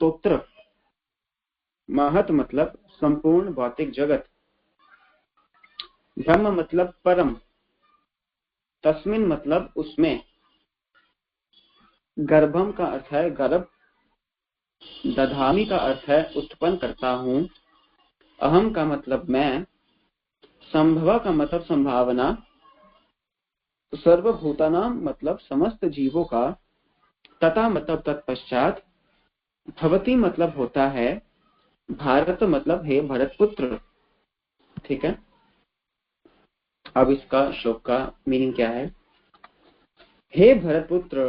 स्तोत्र। महत मतलब संपूर्ण भौतिक जगत। ब्रह्म मतलब परम। तस्मिन मतलब उसमें। गर्भम का अर्थ है गर्भ। दधामी का अर्थ है उत्पन्न करता हूं। अहम का मतलब मैं। संभव का मतलब संभावना। सर्वभूतानाम मतलब समस्त जीवों का। तथा मतलब तत्पश्चात। भवती मतलब होता है। भारत मतलब हे भरतपुत्र। ठीक है, अब इसका श्लोक का मीनिंग क्या है। हे भरतपुत्र,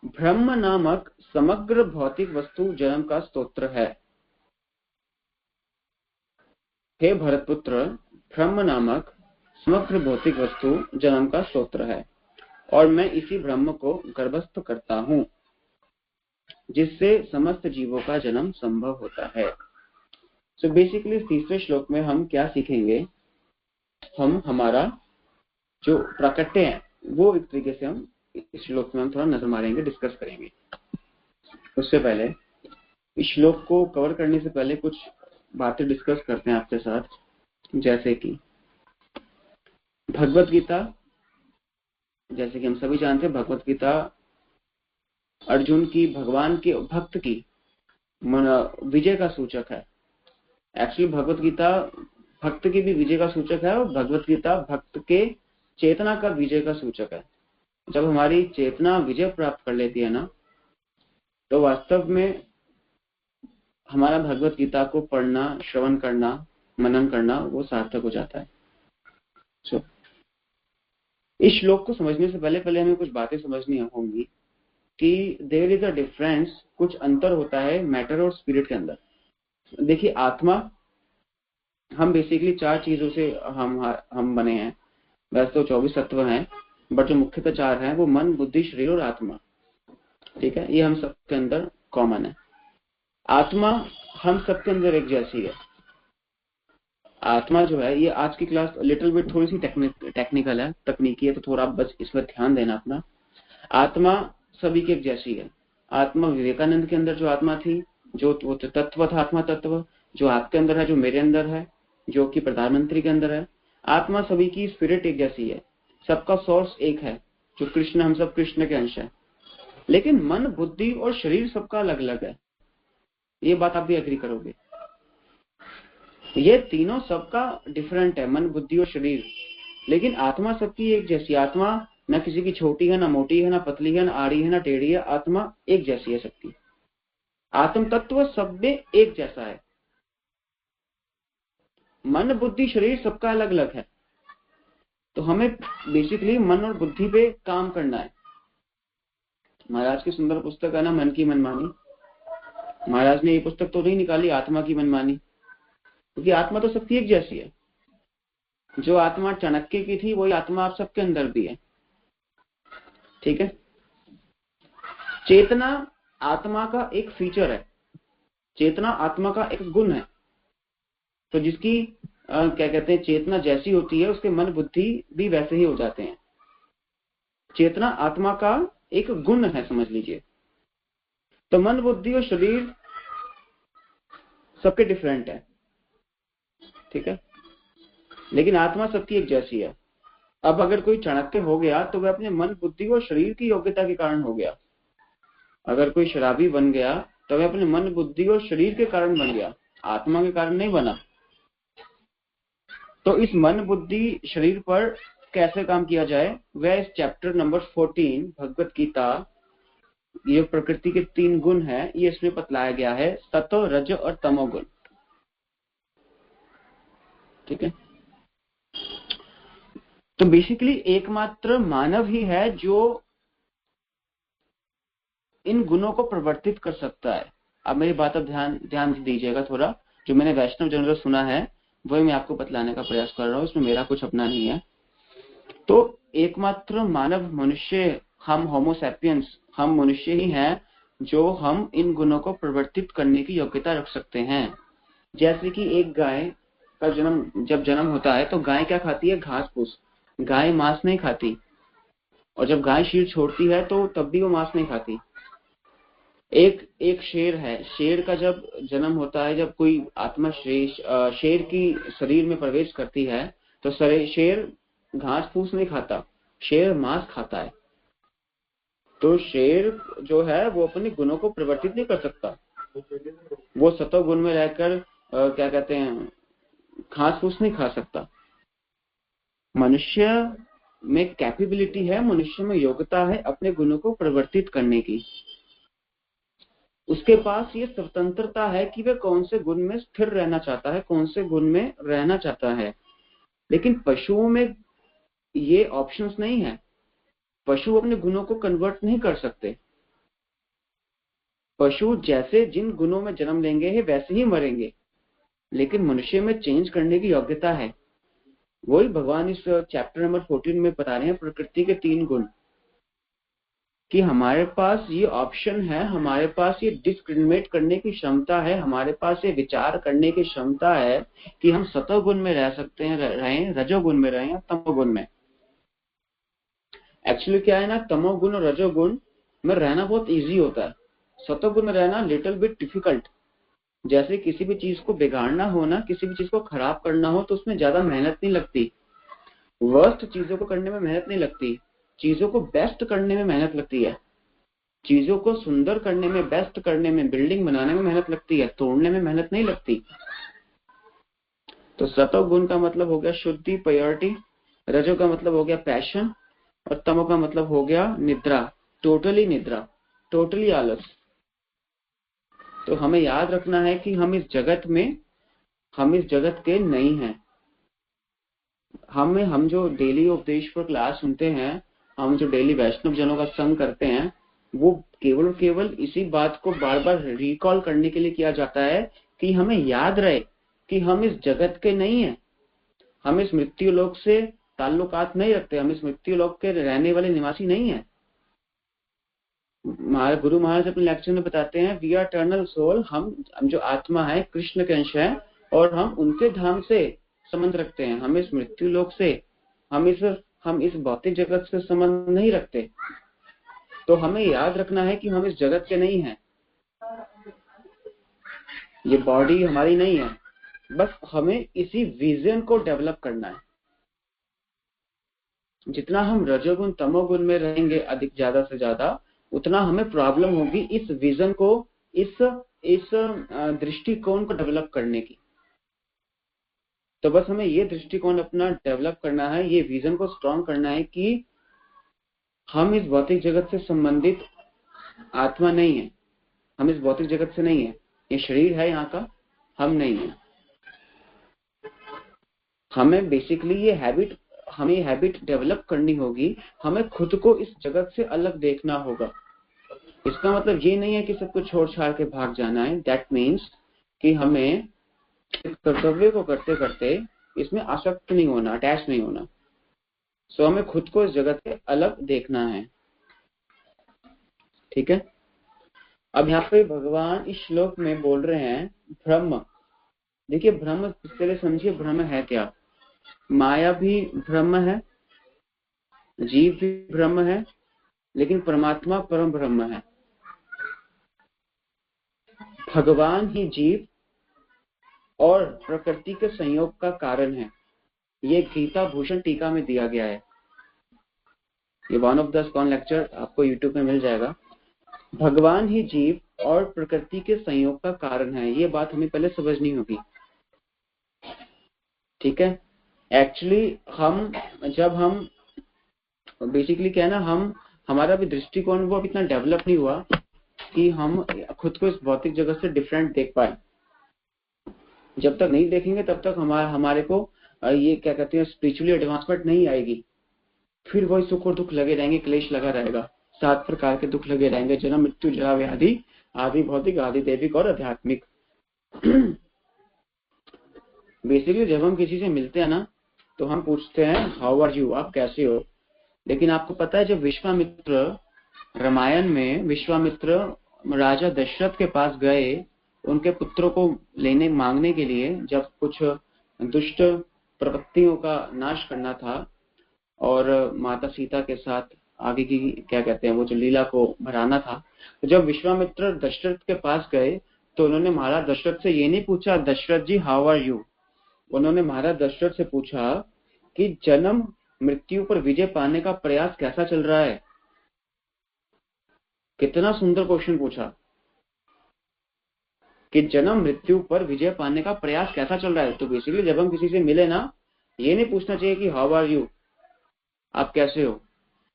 ब्रह्म नामक समग्र भौतिक वस्तु जन्म का स्तोत्र है। हे भरतपुत्र, ब्रह्म नामक समग्र भौतिक वस्तु जन्म का स्तोत्र है और मैं इसी ब्रह्म को गर्भस्थ करता हूं जिससे समस्त जीवों का जन्म संभव होता है। सो बेसिकली इस तीसरे श्लोक में हम क्या सीखेंगे, हम हमारा जो प्राकट्य है वो एक तरीके से हम इस श्लोक में हम थोड़ा नजर मारेंगे, डिस्कस करेंगे। उससे पहले इस श्लोक को कवर करने से पहले कुछ बातें डिस्कस करते हैं आपके साथ। जैसे कि भगवत गीता, जैसे कि हम सभी जानते हैं भगवत गीता अर्जुन की भगवान के भक्त की विजय का सूचक है। एक्चुअली भगवत गीता भक्त की भी विजय का सूचक है और भगवत गीता भक्त के चेतना का विजय का सूचक है। जब हमारी चेतना विजय प्राप्त कर लेती है ना, तो वास्तव में हमारा भगवत गीता को पढ़ना, श्रवण करना, मनन करना वो सार्थक हो जाता है। इस श्लोक को समझने से पहले हमें कुछ बातें समझनी होंगी कि देयर इज अ डिफरेंस, कुछ अंतर होता है मैटर और स्पिरिट के अंदर। देखिए आत्मा, हम बेसिकली 4 चीजों से हम बने हैं। वैसे तो 24 तत्व हैं, बट जो मुख्यतः 4 हैं वो मन, बुद्धि, शरीर और आत्मा। ठीक है, ये हम सबके अंदर कॉमन है। आत्मा हम सबके अंदर एक जैसी है। आत्मा जो है, ये आज की क्लास लिटिल बिट थोड़ी सी टेक्निकल है, तकनीकी है, तो थोड़ा आप बस इस पर ध्यान देना अपना। आत्मा सभी के एक जैसी है। आत्मा विवेकानंद के अंदर जो आत्मा थी, जो वो तत्व था, आत्मा तत्व जो आपके अंदर है, जो मेरे अंदर है, जो कि प्रधानमंत्री के अंदर है, आत्मा सभी की स्पिरिट एक जैसी है। सबका सोर्स एक है, जो कृष्ण, हम सब कृष्ण के अंश है। लेकिन मन, बुद्धि और शरीर सबका अलग अलग है। ये बात आप भी एग्री करोगे। ये तीनों सबका डिफरेंट है, मन, बुद्धि और शरीर। लेकिन आत्मा सबकी एक जैसी। आत्मा न किसी की छोटी है, ना मोटी है, ना पतली है, ना आड़ी है, ना टेढ़ी है। आत्मा एक जैसी है सबकी। आत्म तत्व सब में एक जैसा है। मन, बुद्धि, शरीर सबका अलग अलग है। तो हमें बेसिकली मन और बुद्धि पे काम करना है। महाराज की सुंदर पुस्तक है ना, मन की मनमानी। महाराज ने ये पुस्तक तो नहीं निकाली आत्मा की मनमानी, क्योंकि आत्मा तो सबकी एक जैसी है। जो आत्मा चाणक्य की थी वही आत्मा आप सबके अंदर भी है। ठीक है, चेतना आत्मा का एक फीचर है, चेतना आत्मा का एक गुण है। तो जिसकी क्या कहते हैं, चेतना जैसी होती है उसके मन बुद्धि भी वैसे ही हो जाते हैं। चेतना आत्मा का एक गुण है, समझ लीजिए। तो मन, बुद्धि और शरीर सबके डिफरेंट है। ठीक है, लेकिन आत्मा सबकी एक जैसी है। अब अगर कोई चाणक्य हो गया तो वह अपने मन, बुद्धि और शरीर की योग्यता के कारण हो गया। अगर कोई शराबी बन गया तो वह अपने मन, बुद्धि और शरीर के कारण बन गया, आत्मा के कारण नहीं बना। तो इस मन, बुद्धि, शरीर पर कैसे काम किया जाए, वह इस चैप्टर नंबर 14 भगवत गीता, ये प्रकृति के 3 गुण है, ये इसमें बतलाया गया है, सतो, रज और तमोगुण। ठीक है, तो बेसिकली एकमात्र मानव ही है जो इन गुणों को परिवर्तित कर सकता है। अब मेरी बात अब ध्यान दीजिएगा थोड़ा। जो मैंने वैष्णव जनरल सुना है वही मैं आपको बतलाने का प्रयास कर रहा हूँ, इसमें मेरा कुछ अपना नहीं है। तो एकमात्र मानव मनुष्य, हम होमोसैपियंस, हम मनुष्य ही हैं जो हम इन गुणों को परिवर्तित करने की योग्यता रख सकते हैं। जैसे कि एक गाय का जब जन्म होता है तो गाय क्या खाती है, घास फूस। गाय मांस नहीं खाती, और जब गाय शीर छोड़ती है तो तब भी वो मांस नहीं खाती। एक एक शेर है, शेर का जब जन्म होता है, जब कोई आत्मा शेर की शरीर में प्रवेश करती है तो शेर घास फूस नहीं खाता, शेर मांस खाता है। तो शेर जो है वो अपने गुणों को परिवर्तित नहीं कर सकता, वो सतो गुण में रहकर क्या कहते हैं, घास फूस नहीं खा सकता। मनुष्य में कैपेबिलिटी है, मनुष्य में योग्यता है अपने गुणों को परिवर्तित करने की। उसके पास ये स्वतंत्रता है कि वह कौन से गुण में स्थिर रहना चाहता है, कौन से गुण में रहना चाहता है। लेकिन पशुओं में ये ऑप्शंस नहीं है, पशु अपने गुणों को कन्वर्ट नहीं कर सकते। पशु जैसे जिन गुणों में जन्म लेंगे वैसे ही मरेंगे, लेकिन मनुष्य में चेंज करने की योग्यता है। वही भगवान इस चैप्टर नंबर 14 में बता रहे हैं, प्रकृति के 3 गुण, कि हमारे पास ये ऑप्शन है, हमारे पास ये डिस्क्रिमिनेट करने की क्षमता है, हमारे पास ये विचार करने की क्षमता है कि हम सतोगुण में रह सकते हैं, रहें रजोगुण में रहें या तमोगुण में। एक्चुअली क्या है ना, तमोगुण और रजोगुण में रहना बहुत इजी होता है, सतोगुण में रहना लिटिल बिट डिफिकल्ट। जैसे किसी भी चीज को बिगाड़ना हो ना, किसी भी चीज को खराब करना हो तो उसमें ज्यादा मेहनत नहीं लगती, वर्स्ट चीजों को करने में मेहनत नहीं लगती, चीजों को बेस्ट करने में मेहनत लगती है, चीजों को सुंदर करने में, बेस्ट करने में, बिल्डिंग बनाने में मेहनत लगती है, तोड़ने में मेहनत नहीं लगती। तो सतोगुण का मतलब हो गया शुद्धि, प्योरिटी, रजो का मतलब हो गया पैशन, और तमो का मतलब हो गया निद्रा, टोटली आलस। तो हमें याद रखना है कि हम इस जगत के नहीं हैं। हम जो डेली उपदेश पर क्लास सुनते हैं, हम जो डेली वैष्णव जनों का संग करते हैं, वो केवल इसी बात को बार बार रिकॉल करने के लिए किया जाता है कि हमें याद रहे कि हम इस जगत के नहीं हैं, हम इस मृत्यु लोक से ताल्लुकात नहीं रखते, हम इस मृत्यु लोक के रहने वाले निवासी नहीं है। गुरु महाराज अपने लेक्चर में बताते हैं, वी आर इटर्नल सोल, हम जो आत्मा है कृष्ण के अंश है, और हम उनके धाम से संबंध रखते हैं, हम इस मृत्यु लोक से, हम इस भौतिक जगत से संबंध नहीं रखते। तो हमें याद रखना है कि हम इस जगत के नहीं हैं, ये बॉडी हमारी नहीं है, बस हमें इसी विजन को डेवलप करना है। जितना हम रजोगुण तमोगुण में रहेंगे अधिक ज्यादा से ज्यादा, उतना हमें प्रॉब्लम होगी इस विजन को, इस दृष्टिकोण को डेवलप करने की। तो बस हमें ये दृष्टिकोण अपना डेवलप करना है, ये विजन को स्ट्रॉन्ग करना है कि हम इस भौतिक जगत से संबंधित आत्मा नहीं है, हम इस भौतिक जगत से नहीं है, ये शरीर है यहाँ का, हम नहीं है। हमें बेसिकली हमें हैबिट डेवलप करनी होगी, हमें खुद को इस जगत से अलग देखना होगा। इसका मतलब ये नहीं है कि सब कुछ छोड़ छाड़ के भाग जाना है, दैट मीन्स कि हमें कर्तव्य को करते करते इसमें आसक्त नहीं होना, अटैच नहीं होना। सो हमें खुद को इस जगत से अलग देखना है, ठीक है। अब यहाँ पे भगवान इस श्लोक में बोल रहे हैं ब्रह्म। देखिए ब्रह्म पहले समझिए, ब्रह्म है क्या। माया भी ब्रह्म है, जीव भी ब्रह्म है, लेकिन परमात्मा परम ब्रह्म है। भगवान ही जीव और प्रकृति के संयोग का कारण है। ये गीता भूषण टीका में दिया गया है, ये वन ऑफ द स्कॉन लेक्चर आपको यूट्यूब में मिल जाएगा। भगवान ही जीव और प्रकृति के संयोग का कारण है, ये बात हमें पहले समझनी होगी, ठीक है। एक्चुअली जब हम बेसिकली क्या है ना, हमारा भी दृष्टिकोण वो इतना डेवलप नहीं हुआ कि हम खुद को इस भौतिक जगत से डिफरेंट देख पाए। जब तक नहीं देखेंगे तब तक हमारे को ये क्या कहते हैं, स्पिरिचुअली एडवांसमेंट नहीं आएगी। फिर वही सुख और दुख लगे रहेंगे, क्लेश लगा रहेगा, 7 प्रकार के दुख लगे रहेंगे, जन्म मृत्यु जरा व्याधि, आदि भौतिक आदि दैविक और आध्यात्मिक। बेसिकली जब हम किसी से मिलते हैं ना, तो हम पूछते हैं हाउ आर यू, आप कैसे हो। लेकिन आपको पता है जब विश्वामित्र, रामायण में विश्वामित्र राजा दशरथ के पास गए उनके पुत्रों को मांगने के लिए, जब कुछ दुष्ट प्रवृत्तियों का नाश करना था और माता सीता के साथ आगे की क्या कहते हैं वो जो लीला को भराना था। तो जब विश्वामित्र दशरथ के पास गए तो उन्होंने महाराज दशरथ से ये नहीं पूछा दशरथ जी हाउ आर यू, उन्होंने महाराज दशरथ से पूछा कि जन्म मृत्यु पर विजय पाने का प्रयास कैसा चल रहा है। कितना सुंदर क्वेश्चन पूछा कि जन्म मृत्यु पर विजय पाने का प्रयास कैसा चल रहा है। तो बेसिकली जब हम किसी से मिले ना, ये नहीं पूछना चाहिए कि हाउ आर यू, आप कैसे हो,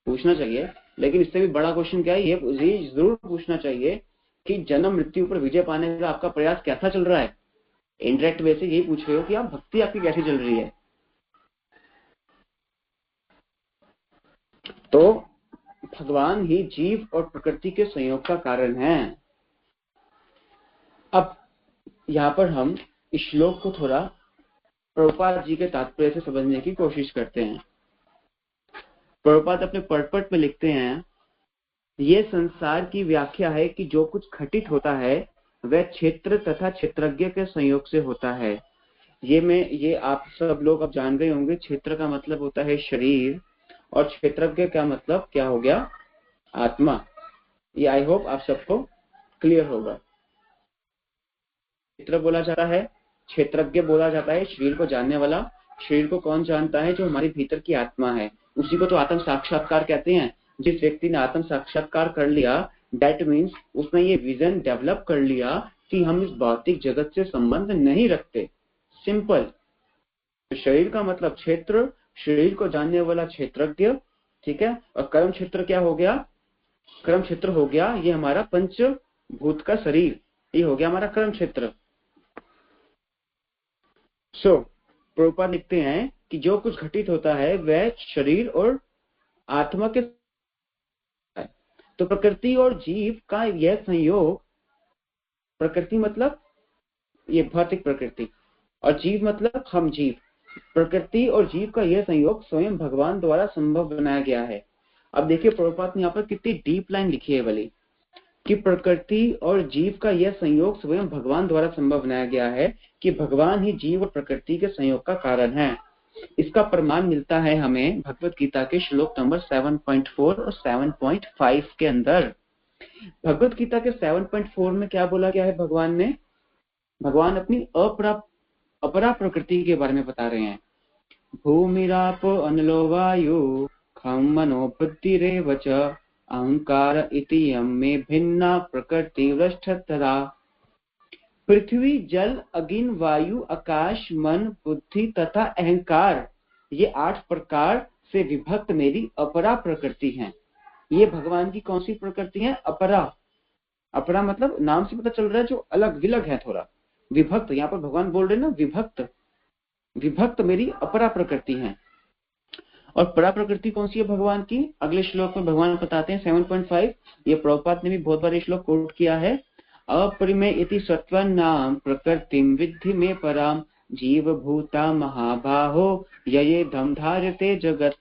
पूछना चाहिए, लेकिन इससे भी बड़ा क्वेश्चन क्या है, ये जरूर पूछना चाहिए कि जन्म मृत्यु पर विजय पाने का आपका प्रयास कैसा चल रहा है। इनडायरेक्ट वे से यही पूछ रहे हो कि आप भक्ति आपकी कैसी चल रही है। तो भगवान ही जीव और प्रकृति के संयोग का कारण है। अब यहाँ पर हम इस श्लोक को थोड़ा प्रभुपाद जी के तात्पर्य से समझने की कोशिश करते हैं। प्रभुपाद अपने पर्पट में लिखते हैं, ये संसार की व्याख्या है कि जो कुछ घटित होता है वह क्षेत्र तथा क्षेत्रज्ञ के संयोग से होता है। ये आप सब लोग अब जान गए होंगे, क्षेत्र का मतलब होता है शरीर और क्षेत्रज्ञ का मतलब क्या हो गया, आत्मा। ये आई होप आप सबको क्लियर होगा। क्षेत्र बोला जाता है, क्षेत्रज्ञ बोला जाता है शरीर को जानने वाला। शरीर को कौन जानता है, जो हमारे भीतर की आत्मा है, उसी को तो आत्म साक्षात्कार कहते हैं। जिस व्यक्ति ने आत्म साक्षात्कार कर लिया, दैट मीन्स उसने ये विजन डेवलप कर लिया कि हम इस भौतिक जगत से संबंध नहीं रखते। सिंपल। तो शरीर का मतलब क्षेत्र, शरीर को जानने वाला क्षेत्रज्ञ, ठीक है। और कर्म क्षेत्र क्या हो गया, कर्म क्षेत्र हो गया ये हमारा पंचभूत का शरीर, ये हो गया हमारा कर्म क्षेत्र। प्रभुपाद लिखते हैं कि जो कुछ घटित होता है वह शरीर और आत्मा के, तो प्रकृति और जीव का यह संयोग, प्रकृति मतलब ये भौतिक प्रकृति और जीव मतलब हम जीव, प्रकृति और जीव का यह संयोग स्वयं भगवान द्वारा संभव बनाया गया है। अब देखिए प्रभुपाद ने यहाँ पर कितनी डीप लाइन लिखी है वाली, कि प्रकृति और जीव का यह संयोग स्वयं भगवान द्वारा संभव बनाया गया है, कि भगवान ही जीव और प्रकृति के संयोग का कारण है। इसका प्रमाण मिलता है हमें भगवत गीता के श्लोक नंबर 7.4 और 7.5 के अंदर। भगवत गीता के 7.4 में क्या बोला गया है भगवान ने, भगवान अपनी अपरा प्रकृति के बारे में बता रहे हैं। भूमिराप अनलो वायु खम मनो बुद्धिरेव च अहंकार इति यम में भिन्ना प्रकृति वृष्ठतरा। पृथ्वी जल अग्नि वायु आकाश मन बुद्धि तथा अहंकार, ये 8 प्रकार से विभक्त मेरी अपरा प्रकृति है। ये भगवान की कौन सी प्रकृति है, अपरा। अपरा मतलब नाम से पता चल रहा है जो अलग विलग है थोड़ा, विभक्त। यहाँ पर भगवान बोल रहे हैं ना, विभक्त, विभक्त मेरी अपरा प्रकृति है। और परा प्रकृति कौन सी है भगवान की, अगले श्लोक में भगवान बताते हैं 7.5। ये प्रभुपाद ने भी बहुत बार श्लोक कोट किया है। अपरिमेय इति सत्वनाम प्रकृतिम विद्धि में पराम जीव भूता महाबाहो ये धम धार्यते जगत।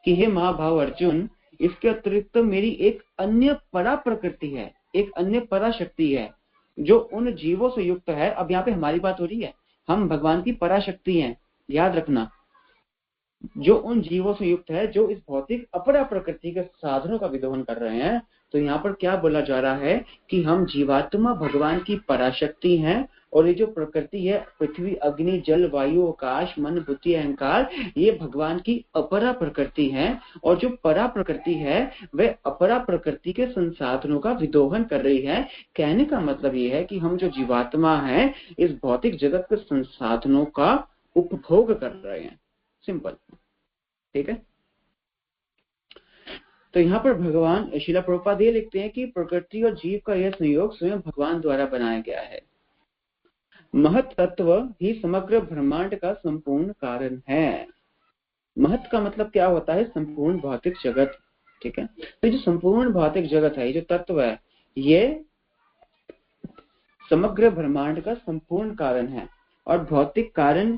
कि हे महाभाव अर्जुन, इसके अतिरिक्त मेरी एक अन्य परा प्रकृति है, एक अन्य परा शक्ति है जो उन जीवों से युक्त है। अब यहाँ पे हमारी बात हो रही है, हम भगवान की परा शक्ति हैं, याद रखना, जो उन जीवों से युक्त है जो इस भौतिक अपरा प्रकृति के साधनों का विदोहन कर रहे हैं। तो यहाँ पर क्या बोला जा रहा है कि हम जीवात्मा भगवान की पराशक्ति हैं, और ये जो प्रकृति है पृथ्वी अग्नि जल वायु आकाश मन बुद्धि अहंकार, ये भगवान की अपरा प्रकृति है। और जो परा प्रकृति है वह अपरा प्रकृति के संसाधनों का विदोहन कर रही है। कहने का मतलब ये है कि हम जो जीवात्मा है इस भौतिक जगत के संसाधनों का उपभोग कर रहे हैं। सिंपल, ठीक है। तो यहाँ पर भगवान श्रील प्रभुपाद ये लिखते हैं कि प्रकृति और जीव का यह संयोग स्वयं भगवान द्वारा बनाया गया है। महत तत्व ही समग्र ब्रह्मांड का संपूर्ण कारण है। महत का मतलब क्या होता है, संपूर्ण भौतिक जगत, ठीक है। तो जो संपूर्ण भौतिक जगत है, ये जो तत्व है, ये समग्र ब्रह्मांड का संपूर्ण कारण है। और भौतिक कारण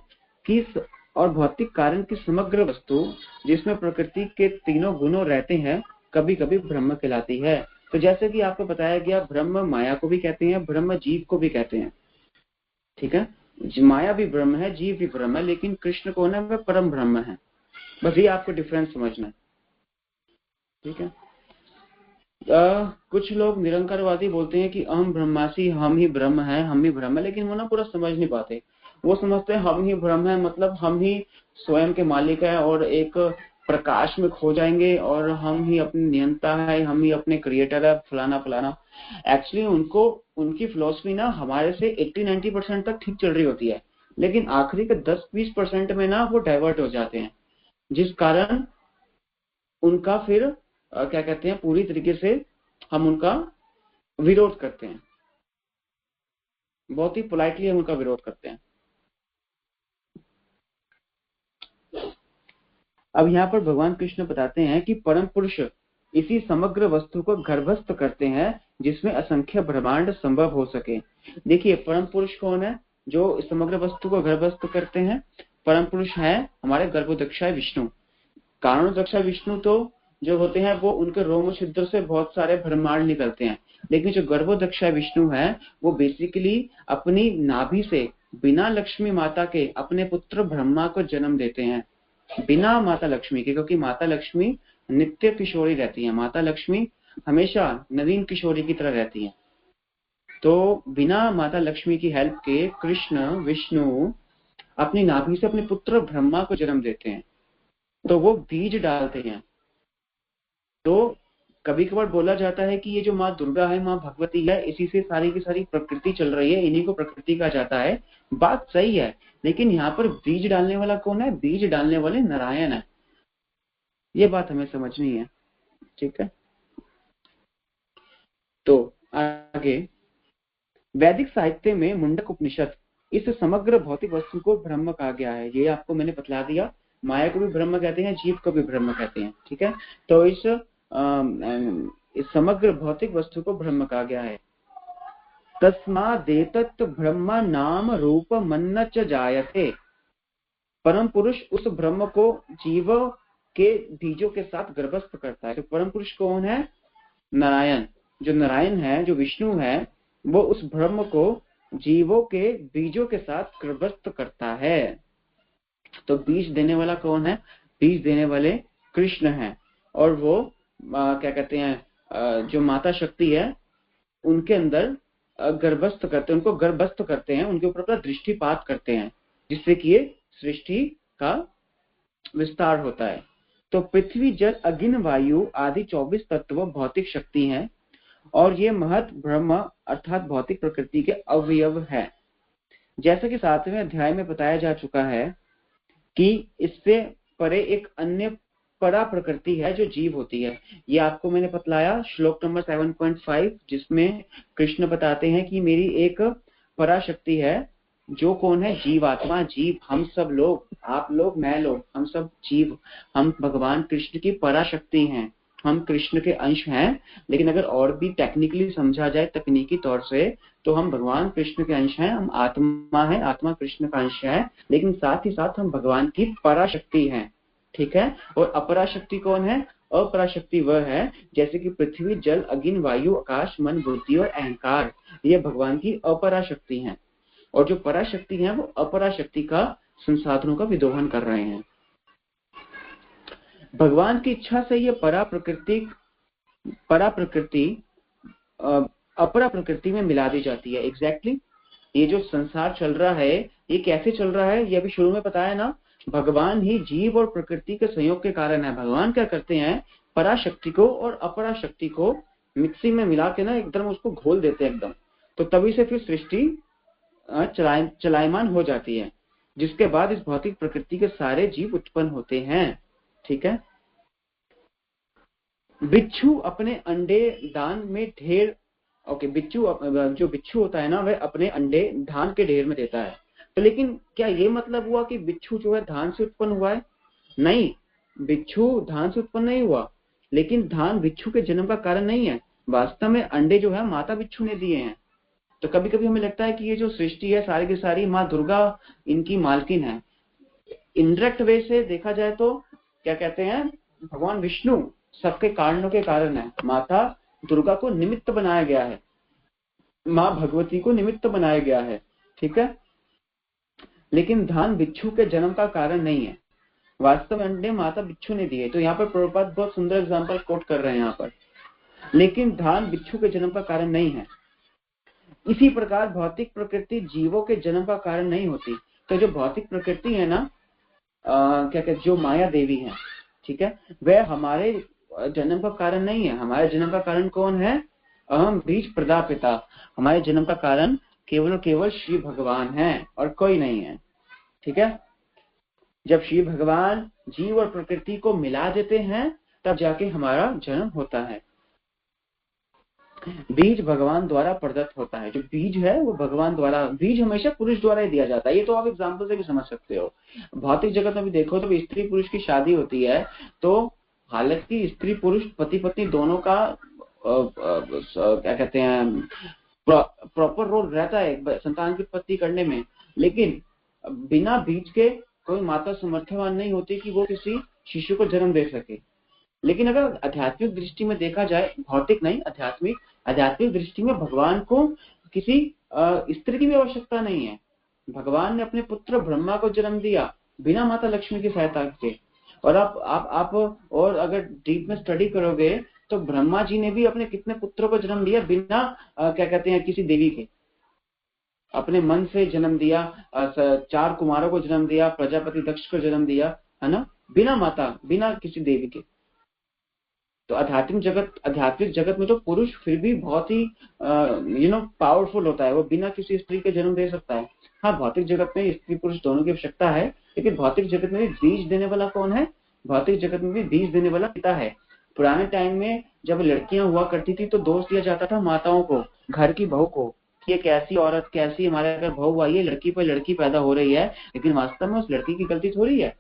की समग्र वस्तु जिसमें प्रकृति के तीनों गुणों रहते हैं कभी कभी ब्रह्म कहलाती है। तो जैसे कि आपको बताया गया, ब्रह्म माया को भी कहते हैं, ब्रह्म जीव को भी कहते हैं, ठीक है। माया भी ब्रह्म है, जीव भी ब्रह्म है, लेकिन कृष्ण कौन है, वह परम ब्रह्म है। बस ये आपको डिफरेंस समझना है। ठीक है। कुछ लोग निरंकारवादी बोलते हैं कि अहम ब्रह्मासी, हम ही ब्रह्म है, हम ही ब्रह्म है, लेकिन वो ना पूरा समझ नहीं पाते। वो समझते हैं हम ही ब्रह्म है मतलब हम ही स्वयं के मालिक है और एक प्रकाश में खो जाएंगे और हम ही अपने नियंता है, हम ही अपने क्रिएटर है, फलाना फलाना। एक्चुअली उनको उनकी फिलोसफी ना हमारे से 80-90% तक ठीक चल रही होती है, लेकिन आखिरी के 10-20% में ना वो डाइवर्ट हो जाते हैं, जिस कारण उनका फिर क्या कहते हैं, पूरी तरीके से हम उनका विरोध करते हैं, बहुत ही पोलाइटली हम उनका विरोध करते हैं। अब यहाँ पर भगवान कृष्ण बताते हैं कि परम पुरुष इसी समग्र वस्तु को गर्भस्थ करते हैं जिसमें असंख्य ब्रह्मांड संभव हो सके। देखिए परम पुरुष कौन है जो समग्र वस्तु को गर्भस्थ करते हैं? परम पुरुष है हमारे गर्भोदक्षाय विष्णु। कारणोदक्षाय विष्णु तो जो होते हैं वो उनके रोम छिद्र से बहुत सारे ब्रह्मांड निकलते हैं, लेकिन जो गर्भोदक्षाय विष्णु है वो बेसिकली अपनी नाभि से बिना लक्ष्मी माता के अपने पुत्र ब्रह्मा को जन्म देते हैं, बिना माता लक्ष्मी के, क्योंकि माता लक्ष्मी नित्य किशोरी रहती है, माता लक्ष्मी हमेशा नवीन किशोरी की तरह रहती है। तो बिना माता लक्ष्मी की हेल्प के कृष्ण विष्णु अपनी नाभि से अपने पुत्र ब्रह्मा को जन्म देते हैं, तो वो बीज डालते हैं। तो कभी कभार बोला जाता है कि ये जो माँ दुर्गा है, माँ भगवती है, इसी से सारी की सारी प्रकृति चल रही है, इन्हीं को प्रकृति कहा जाता है। बात सही है, लेकिन यहाँ पर बीज डालने वाला कौन है? बीज डालने वाले नारायण है। ये बात हमें समझनी है, ठीक है। तो आगे वैदिक साहित्य में मुंडक उपनिषद इस समग्र भौतिक वस्तु को ब्रह्म कहा गया है। ये आपको मैंने बतला दिया, माया को भी ब्रह्म कहते हैं, जीव को भी ब्रह्म कहते हैं, ठीक है। तो इस समग्र भौतिक वस्तु को ब्रह्म कहा गया है। तस्मादेतत् ब्रह्म नाम रूप मन्न च जायते। परम पुरुष उस ब्रह्म को जीव के बीजों के साथ गर्भस्थ करता है। तो परम पुरुष कौन है? नारायण। जो नारायण है, जो विष्णु है, वो उस ब्रह्म को जीवों के बीजों के साथ गर्भस्थ करता है। तो बीज देने वाला कौन है? बीज देने वाले कृष्ण हैं, और वो क्या कहते हैं, जो माता शक्ति है उनके अंदर गर्भस्थ करते हैं, उनको गर्भस्थ करते हैं, उनके ऊपर अपना दृष्टिपात करते हैं, जिससे कि ये सृष्टि का विस्तार होता है। तो पृथ्वी जल अग्नि वायु आदि 24 तत्व भौतिक शक्ति हैं, और ये महत ब्रह्म अर्थात भौतिक प्रकृति के अवयव है। जैसा कि 7वें अध्याय में बताया जा चुका है कि इससे परे एक अन्य परा प्रकृति है जो जीव होती है। ये आपको मैंने बतलाया श्लोक नंबर 7.5, जिसमें कृष्ण बताते हैं कि मेरी एक पराशक्ति है, जो कौन है? जीव आत्मा, जीव, हम सब लोग, आप लोग, मैं लोग, हम सब जीव, हम भगवान कृष्ण की पराशक्ति हैं, हम कृष्ण के अंश हैं। लेकिन अगर और भी टेक्निकली समझा जाए, तकनीकी तौर से, तो हम भगवान कृष्ण के अंश हैं, हम आत्मा है, आत्मा कृष्ण का अंश है, लेकिन साथ ही साथ हम भगवान की पराशक्ति हैं, ठीक है। और अपराशक्ति कौन है? अपराशक्ति वह है जैसे कि पृथ्वी जल अग्नि वायु आकाश मन बुद्धि और अहंकार, ये भगवान की अपराशक्ति हैं, और जो पराशक्ति है वो अपराशक्ति का संसाधनों का विदोहन कर रहे हैं। भगवान की इच्छा से ये परा प्रकृति अपरा प्रकृति में मिला दी जाती है। एग्जैक्टली ये जो संसार चल रहा है, ये कैसे चल रहा है? ये अभी शुरू में बताया ना, भगवान ही जीव और प्रकृति के संयोग के कारण है। भगवान क्या करते हैं? पराशक्ति को और अपराशक्ति को मिक्सी में मिला के ना एकदम उसको घोल देते हैं एकदम, तो तभी से फिर सृष्टि चलायमान हो जाती है, जिसके बाद इस भौतिक प्रकृति के सारे जीव उत्पन्न होते हैं, ठीक है। बिच्छू अपने अंडे दान में ढेर, ओके, जो बिच्छू होता है ना, वह अपने अंडे धान के ढेर में देता है। तो लेकिन क्या ये मतलब हुआ कि बिच्छू जो है धान से उत्पन्न हुआ है? नहीं, बिच्छू धान से उत्पन्न नहीं हुआ, लेकिन धान बिच्छू के जन्म का कारण नहीं है। वास्तव में अंडे जो है माता बिच्छू ने दिए हैं। तो कभी कभी हमें लगता है कि ये जो सृष्टि है सारी की सारी माँ दुर्गा इनकी मालकिन है। इनडायरेक्ट वे से देखा जाए तो क्या कहते हैं, भगवान विष्णु सबके कारणों के कारण है। माता दुर्गा को निमित्त बनाया गया है, माँ भगवती को निमित्त बनाया गया है, ठीक है। लेकिन धान बिच्छू के जन्म का कारण नहीं है। वास्तव में अंडे माता बिच्छू ने दिए। तो यहाँ पर प्रभुपाद बहुत सुंदर एग्जाम्पल कोट कर रहे हैं यहाँ पर, लेकिन धान बिच्छू के जन्म का कारण नहीं है। इसी प्रकार भौतिक प्रकृति जीवों के जन्म का कारण नहीं होती। तो जो भौतिक प्रकृति है ना, क्या कहते, जो माया देवी है, ठीक है, वह हमारे जन्म का कारण नहीं है। हमारे जन्म का कारण कौन है? अहम बीज प्रदापिता। हमारे जन्म का कारण केवल और केवल श्री भगवान है और कोई नहीं है, ठीक है। जब श्री भगवान जीव और प्रकृति को मिला देते हैं तब जाके हमारा जन्म होता है। बीज भगवान द्वारा प्रदत्त होता है। जो बीज है वो भगवान द्वारा, बीज हमेशा पुरुष द्वारा ही दिया जाता है। ये तो आप एग्जाम्पल से भी समझ सकते हो। भौतिक जगत में भी देखो तो स्त्री पुरुष की शादी होती है तो हालांकि स्त्री पुरुष पति पत्नी दोनों का क्या कहते हैं प्रॉपर रोल रहता है संतान की उत्पत्ति करने में, लेकिन बिना बीज के कोई माता समर्थवान नहीं होती कि वो किसी शिशु को जन्म दे सके। लेकिन अगर आध्यात्मिक दृष्टि में देखा जाए, भौतिक नहीं आध्यात्मिक दृष्टि में भगवान को किसी स्त्री की भी आवश्यकता नहीं है। भगवान ने अपने पुत्र ब्रह्मा को जन्म दिया बिना माता लक्ष्मी की सहायता के। और आप और अगर डीप में स्टडी करोगे तो ब्रह्मा जी ने भी अपने कितने पुत्रों को जन्म दिया बिना क्या कहते हैं किसी देवी के, अपने मन से जन्म दिया। 4 कुमारों को जन्म दिया, प्रजापति दक्ष को जन्म दिया, है ना, बिना माता बिना किसी देवी के। तो आध्यात्मिक जगत में तो पुरुष फिर भी बहुत ही पावरफुल होता है, वो बिना किसी स्त्री के जन्म दे सकता है। हाँ, भौतिक जगत में स्त्री पुरुष दोनों की आवश्यकता है, लेकिन भौतिक जगत में भी बीज देने वाला कौन है? भौतिक जगत में भी बीज देने वाला पिता है। पुराने टाइम में जब लड़कियां हुआ करती थी तो दोष दिया जाता था माताओं को, घर की बहू को, कि ये कैसी औरत, कैसी हमारे अगर बहू आई है, लड़की पर लड़की पैदा हो रही है। लेकिन वास्तव में उस लड़की की गलती थोड़ी है।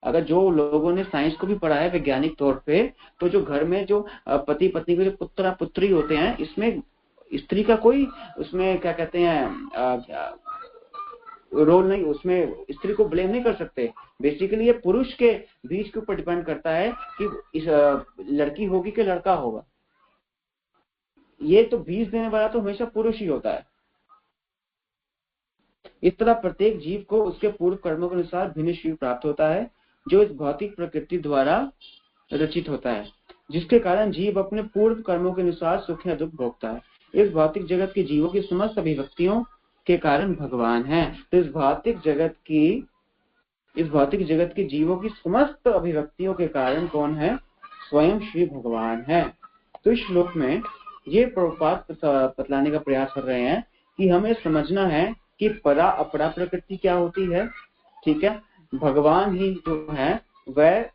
अगर जो लोगों ने साइंस को भी पढ़ा है वैज्ञानिक तौर पे, तो जो घर में जो पति पत्नी के जो पुत्र पुत्री होते हैं, इसमें स्त्री का कोई उसमें क्या कहते हैं रोल नहीं, उसमें स्त्री को ब्लेम नहीं कर सकते। बेसिकली ये पुरुष के बीच के ऊपर डिपेंड करता है कि इस लड़की होगी कि लड़का होगा। ये तो बीज देने वाला तो हमेशा पुरुष ही होता है। इस तरह प्रत्येक जीव को उसके पूर्व कर्मों के अनुसार भिन्न शरीर प्राप्त होता है जो इस भौतिक प्रकृति द्वारा रचित होता है, जिसके कारण जीव अपने पूर्व कर्मों के अनुसार सुख या दुख भोगता है। इस भौतिक जगत के जीवों की समस्त अभिव्यक्तियों के कारण भगवान है। तो इस भौतिक जगत के जीवों की समस्त अभिव्यक्तियों के कारण कौन है? स्वयं श्री भगवान है। तो इस श्लोक में ये प्रभुपाद बतलाने का प्रयास कर रहे हैं कि हमें समझना है कि परा अपरा प्रकृति क्या होती है, ठीक है। भगवान ही जो है वह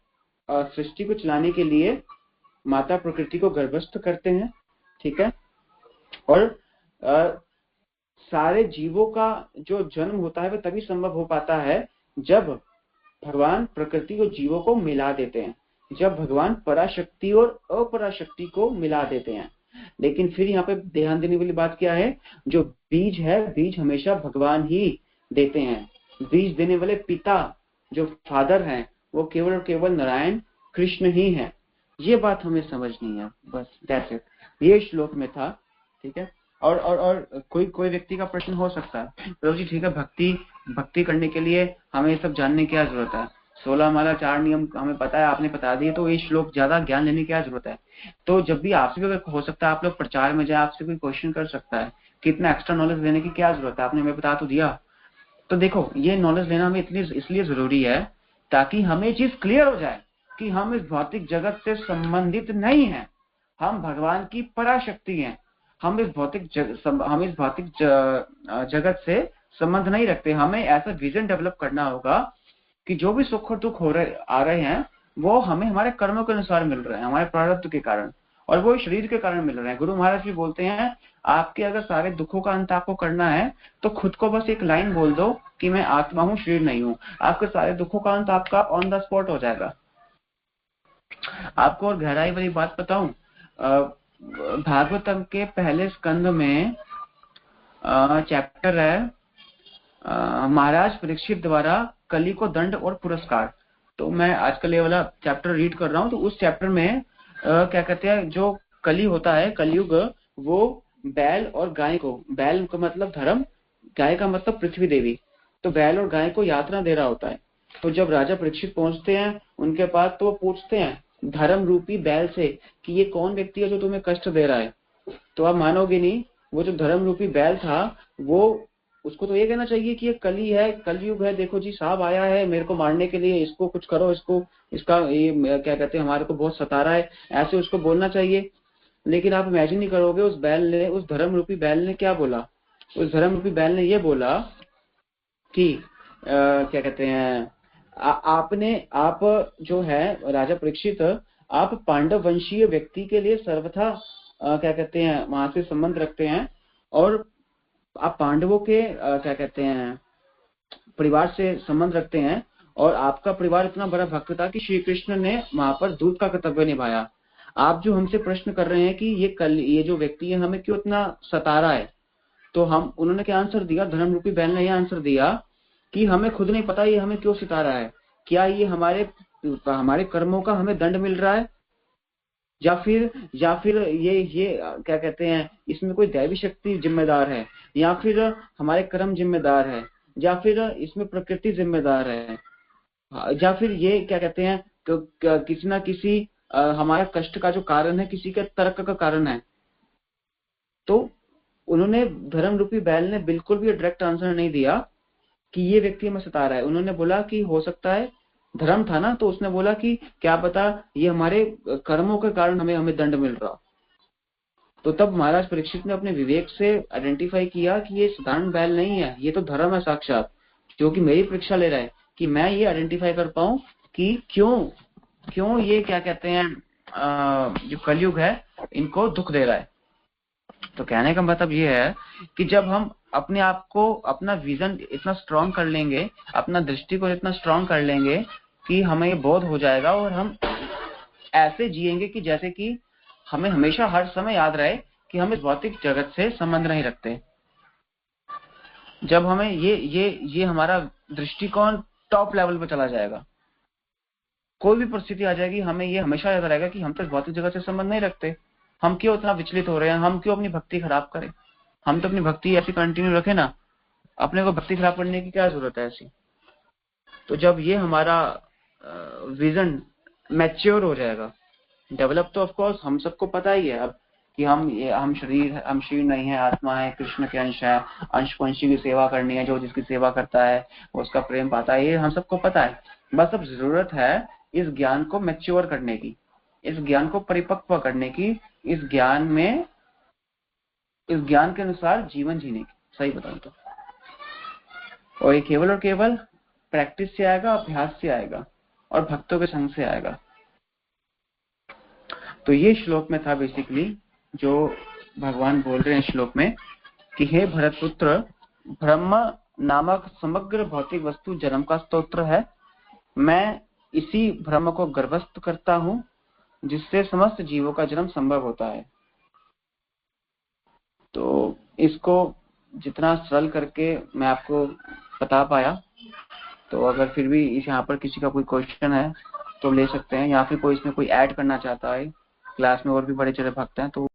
सृष्टि को चलाने के लिए माता प्रकृति को गर्भस्थ करते हैं, ठीक है। और सारे जीवों का जो जन्म होता है वह तभी संभव हो पाता है जब भगवान प्रकृति और जीवों को मिला देते हैं, जब भगवान पराशक्ति और अपराशक्ति को मिला देते हैं। लेकिन फिर यहाँ पे ध्यान देने वाली बात क्या है? जो बीज है, बीज हमेशा भगवान ही देते हैं। बीज देने वाले पिता जो फादर हैं वो केवल और केवल नारायण कृष्ण ही हैं। ये बात हमें समझनी है, बस दैट्स इट। ये श्लोक में था, ठीक है। और कोई व्यक्ति का प्रश्न हो सकता है, तो जी ठीक है, भक्ति करने के लिए हमें सब जानने की क्या जरूरत है? 16 माला 4 नियम हमें पता है, आपने बता दिए, तो ये श्लोक ज्यादा ज्ञान लेने की क्या जरूरत है? तो जब भी आपसे भी अगर हो सकता है आप लोग प्रचार में जाए, आपसे कोई क्वेश्चन कर सकता है कि इतना एक्स्ट्रा नॉलेज लेने की क्या जरूरत है, आपने हमें बता तो दिया। तो देखो, ये नॉलेज लेना हमें इसलिए जरूरी है ताकि हमें चीज क्लियर हो जाए कि हम इस भौतिक जगत से संबंधित नहीं है, हम भगवान की पराशक्ति हैं। हम इस भौतिक जगत से संबंध नहीं रखते। हमें ऐसा विजन डेवलप करना होगा कि जो भी सुख और दुख आ रहे हैं वो हमें हमारे कर्मों के अनुसार मिल रहे हैं, हमारे प्रारब्ध के कारण, और वो शरीर के कारण मिल रहे हैं। गुरु महाराज जी बोलते हैं, आपके अगर सारे दुखों का अंत आपको करना है तो खुद को बस एक लाइन बोल दो कि मैं आत्मा हूँ, शरीर नहीं हूँ। आपके सारे दुखों का अंत आपका ऑन द स्पॉट हो जाएगा। आपको और गहराई वाली बात बताऊं, भागवतम के पहले स्कंद में चैप्टर है महाराज परीक्षित द्वारा कली को दंड और पुरस्कार। तो मैं आजकल ये वाला चैप्टर रीड कर रहा हूँ। तो उस चैप्टर में क्या कहते हैं, जो कली होता है, कलयुग, वो बैल और गाय को, बैल का मतलब धर्म, गाय का मतलब पृथ्वी देवी, तो बैल और गाय को यातना दे रहा होता है। तो जब राजा परीक्षित पहुंचते हैं उनके पास, तो वो पूछते हैं धर्म रूपी बैल से कि ये कौन व्यक्ति है जो तुम्हें कष्ट दे रहा है। तो आप मानोगे नहीं, वो जो धर्म रूपी बैल था, वो उसको तो ये कहना चाहिए कि ये कली है, कलयुग है, देखो जी सांप आया है मेरे को मारने के लिए, इसको कुछ करो, इसको इसका ये क्या कहते हैं हमारे को बहुत सता रहा है, ऐसे उसको बोलना चाहिए। लेकिन आप इमेजिन नहीं करोगे, उस बैल ने, उस धर्म रूपी बैल ने क्या बोला। उस धर्म रूपी बैल ने ये बोला कि क्या कहते हैं आपने, आप जो है राजा परीक्षित, आप पांडव वंशीय व्यक्ति के लिए सर्वथा क्या कहते हैं वहां से संबंध रखते हैं, और आप पांडवों के क्या कहते हैं परिवार से संबंध रखते हैं, और आपका परिवार इतना बड़ा भक्त था कि श्री कृष्ण ने वहां पर दूत का कर्तव्य निभाया। आप जो हमसे प्रश्न कर रहे हैं कि ये जो व्यक्ति है हमें क्यों इतना सता रहा है, तो हम उन्होंने क्या आंसर दिया, धर्म रूपी बैल ने यह आंसर दिया कि हमें खुद नहीं पता ये हमें क्यों सिता रहा है। क्या ये हमारे कर्मों का हमें दंड मिल रहा है, या फिर ये क्या कहते हैं इसमें कोई दैवी शक्ति जिम्मेदार है, या फिर हमारे कर्म जिम्मेदार है, या फिर इसमें प्रकृति जिम्मेदार है, या फिर ये क्या कहते हैं किसी ना किसी हमारे कष्ट का जो कारण है किसी के तर्क का कारण है। तो उन्होंने, धर्म रूपी बैल ने बिल्कुल भी डायरेक्ट आंसर नहीं दिया कि ये व्यक्ति हमें सता रहा है। उन्होंने बोला कि हो सकता है, धर्म था ना, तो उसने बोला कि क्या पता ये हमारे कर्मों के कारण हमें दंड मिल रहा। तो तब महाराज परीक्षित ने अपने विवेक से आइडेंटिफाई किया कि ये साधारण बैल नहीं है, ये तो धर्म है साक्षात, जो कि मेरी परीक्षा ले रहा है कि मैं ये आइडेंटिफाई कर पाऊं कि क्यों ये क्या कहते हैं जो कलयुग है इनको दुख दे रहा है। तो कहने का मतलब ये है कि जब हम अपने आप को, अपना विजन इतना स्ट्रांग कर लेंगे, अपना दृष्टिकोण इतना स्ट्रांग कर लेंगे कि हमें ये बोध हो जाएगा, और हम ऐसे जिएंगे कि जैसे कि हमें हमेशा हर समय याद रहे कि हम इस भौतिक जगत से संबंध नहीं रखते। जब हमें ये हमारा दृष्टिकोण टॉप लेवल पे चला जाएगा, कोई भी परिस्थिति आ जाएगी, हमें ये हमेशा याद रहेगा कि हम तो इस भौतिक जगत से संबंध नहीं रखते। हम क्यों इतना विचलित हो रहे हैं, हम क्यों अपनी भक्ति खराब करें, हम तो अपनी भक्ति ऐसी कंटिन्यू रखें ना, अपने को भक्ति खराब करने की क्या जरूरत है ऐसी। तो जब ये हमारा विजन मैच्योर हो जाएगा, डेवलप तो ऑफ कोर्स हम सबको पता ही है अब कि हम शरीर नहीं है, आत्मा है, कृष्ण के अंश है, अंशी की सेवा करनी है, जो जिसकी सेवा करता है वो उसका प्रेम पाता है, ये हम सबको पता है। बस अब जरूरत है इस ज्ञान को मैच्योर करने की, इस ज्ञान को परिपक्व करने की, इस ज्ञान के अनुसार जीवन जीने की, सही बताऊं तो। और ये केवल और केवल प्रैक्टिस से आएगा, अभ्यास से आएगा, और भक्तों के संग से आएगा। तो ये श्लोक में था बेसिकली जो भगवान बोल रहे हैं श्लोक में कि हे भरतपुत्र, ब्रह्म नामक समग्र भौतिक वस्तु जन्म का स्तोत्र है। मैं इसी ब्रह्म को गर्भस्थ करता हूँ जिससे समस्त जीवों का जन्म संभव होता है। तो इसको जितना सरल करके मैं आपको बता पाया, तो अगर फिर भी इस यहाँ पर किसी का कोई क्वेश्चन है तो ले सकते हैं, या फिर कोई इसमें कोई ऐड करना चाहता है, क्लास में और भी बड़े चले भक्त हैं तो